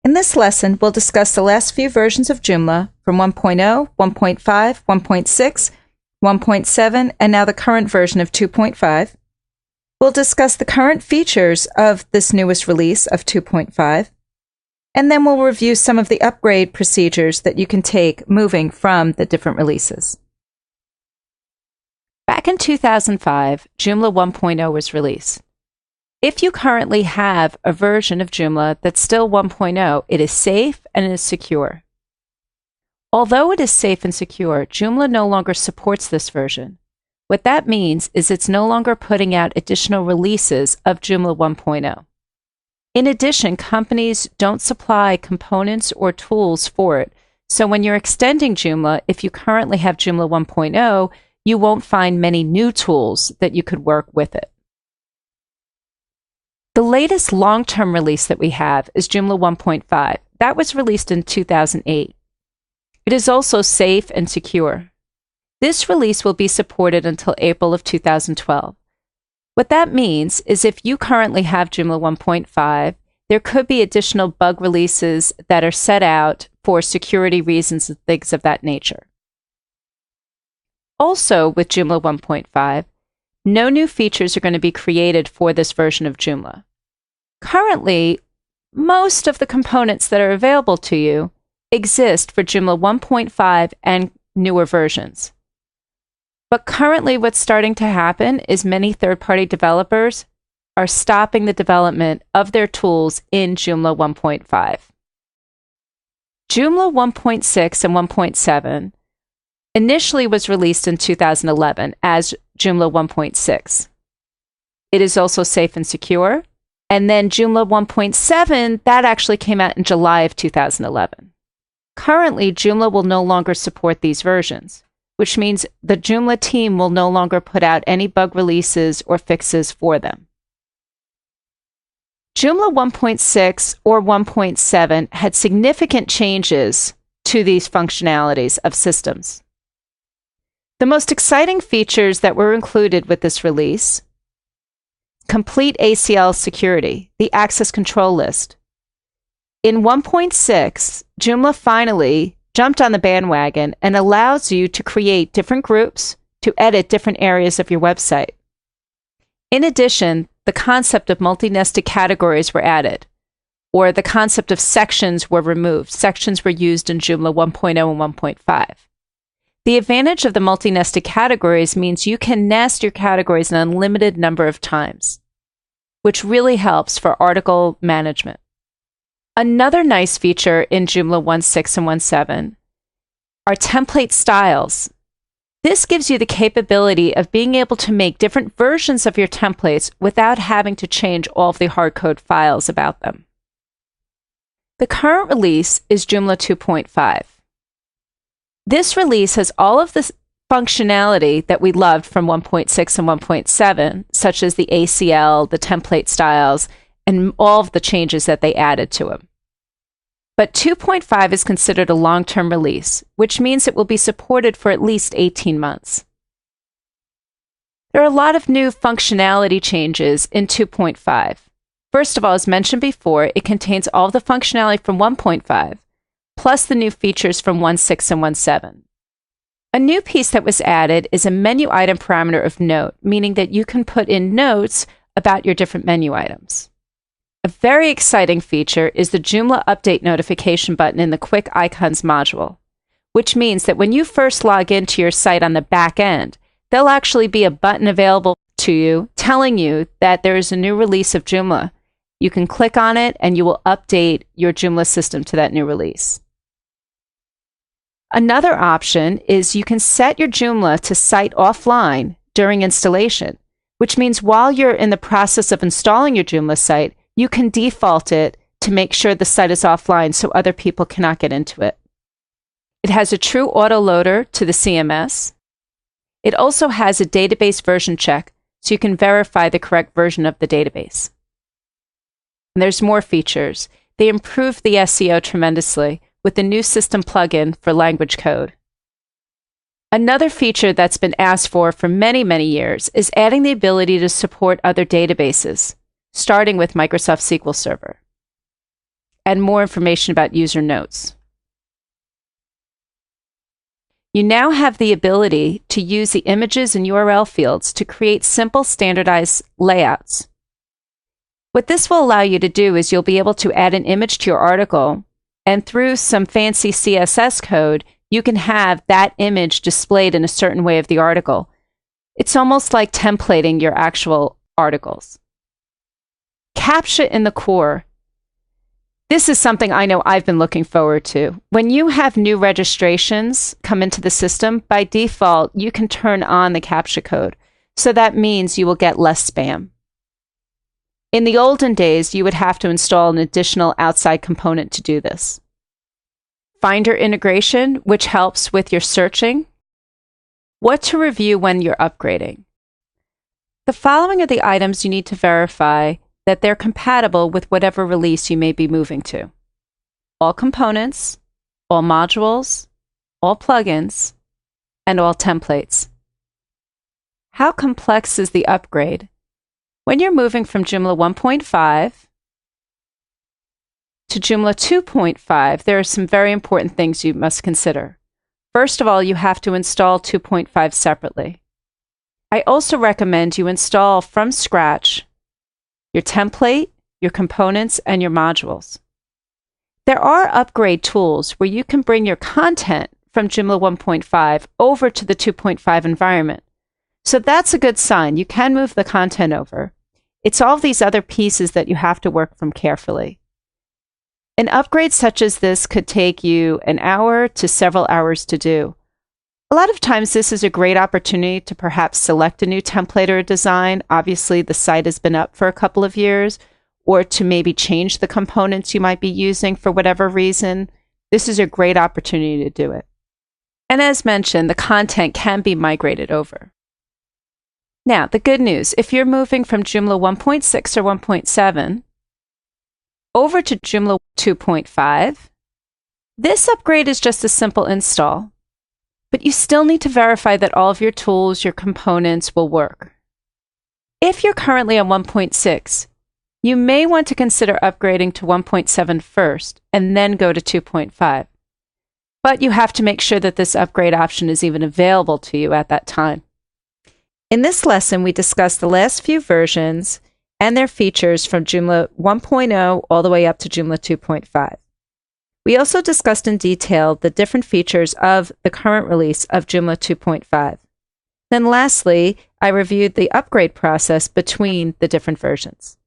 In this lesson, we'll discuss the last few versions of Joomla from 1.0, 1.5, 1.6, 1.7, and now the current version of 2.5. We'll discuss the current features of this newest release of 2.5, and then we'll review some of the upgrade procedures that you can take moving from the different releases. Back in 2005, Joomla 1.0 was released. If you currently have a version of Joomla that's still 1.0, it is safe and it is secure. Although it is safe and secure, Joomla no longer supports this version. What that means is it's no longer putting out additional releases of Joomla 1.0. In addition, companies don't supply components or tools for it, so when you're extending Joomla, if you currently have Joomla 1.0, you won't find many new tools that you could work with it. The latest long-term release that we have is Joomla 1.5. That was released in 2008. It is also safe and secure. This release will be supported until April of 2012. What that means is if you currently have Joomla 1.5, there could be additional bug releases that are set out for security reasons and things of that nature. Also, with Joomla 1.5, no new features are going to be created for this version of Joomla. Currently, most of the components that are available to you exist for Joomla 1.5 and newer versions. But currently what's starting to happen is many third-party developers are stopping the development of their tools in Joomla 1.5. Joomla 1.6 and 1.7 initially was released in 2011 as Joomla 1.6. It is also safe and secure. And then Joomla 1.7, that actually came out in July of 2011. Currently, Joomla will no longer support these versions, which means the Joomla team will no longer put out any bug releases or fixes for them. Joomla 1.6 or 1.7 had significant changes to these functionalities of systems. The most exciting features that were included with this release: complete ACL security, the access control list. In 1.6, Joomla finally jumped on the bandwagon and allows you to create different groups to edit different areas of your website. In addition, the concept of multi-nested categories were added, or the concept of sections were removed. Sections were used in Joomla 1.0 and 1.5. The advantage of the multi-nested categories means you can nest your categories an unlimited number of times, which really helps for article management. Another nice feature in Joomla 1.6 and 1.7 are template styles. This gives you the capability of being able to make different versions of your templates without having to change all of the hardcode files about them. The current release is Joomla 2.5. This release has all of the functionality that we loved from 1.6 and 1.7, such as the ACL, the template styles, and all of the changes that they added to them. But 2.5 is considered a long-term release, which means it will be supported for at least 18 months. There are a lot of new functionality changes in 2.5. First of all, as mentioned before, it contains all of the functionality from 1.5, plus the new features from 1.6 and 1.7. A new piece that was added is a menu item parameter of note, meaning that you can put in notes about your different menu items. A very exciting feature is the Joomla update notification button in the Quick Icons module, which means that when you first log into your site on the back end, there'll actually be a button available to you telling you that there is a new release of Joomla. You can click on it and you will update your Joomla system to that new release. Another option is you can set your Joomla to site offline during installation, which means while you're in the process of installing your Joomla site, you can default it to make sure the site is offline so other people cannot get into it. It has a true autoloader to the CMS. It also has a database version check, so you can verify the correct version of the database. And there's more features. They improved the SEO tremendously with the new system plugin for language code. Another feature that's been asked for many, many years is adding the ability to support other databases, starting with Microsoft SQL Server. and more information about user notes. You now have the ability to use the images and URL fields to create simple standardized layouts. What this will allow you to do is you'll be able to add an image to your article, and through some fancy CSS code, you can have that image displayed in a certain way of the article. It's almost like templating your actual articles. CAPTCHA in the core. This is something I know I've been looking forward to. When you have new registrations come into the system, by default, you can turn on the CAPTCHA code. So that means you will get less spam. In the olden days, you would have to install an additional outside component to do this. Finder integration, which helps with your searching. What to review when you're upgrading. The following are the items you need to verify that they're compatible with whatever release you may be moving to. All components, all modules, all plugins, and all templates. How complex is the upgrade? When you're moving from Joomla 1.5 to Joomla 2.5, there are some very important things you must consider. First of all, you have to install 2.5 separately. I also recommend you install from scratch your template, your components, and your modules. There are upgrade tools where you can bring your content from Joomla 1.5 over to the 2.5 environment. So that's a good sign. You can move the content over. It's all these other pieces that you have to work from carefully. An upgrade such as this could take you an hour to several hours to do. A lot of times this is a great opportunity to perhaps select a new template or a design. Obviously, the site has been up for a couple of years, or to maybe change the components you might be using for whatever reason. This is a great opportunity to do it. And as mentioned, the content can be migrated over. Now, the good news, if you're moving from Joomla 1.6 or 1.7 over to Joomla 2.5, this upgrade is just a simple install. But you still need to verify that all of your tools, your components will work. If you're currently on 1.6, you may want to consider upgrading to 1.7 first and then go to 2.5. But you have to make sure that this upgrade option is even available to you at that time. In this lesson, we discussed the last few versions and their features from Joomla 1.0 all the way up to Joomla 2.5. We also discussed in detail the different features of the current release of Joomla 2.5. Then lastly, I reviewed the upgrade process between the different versions.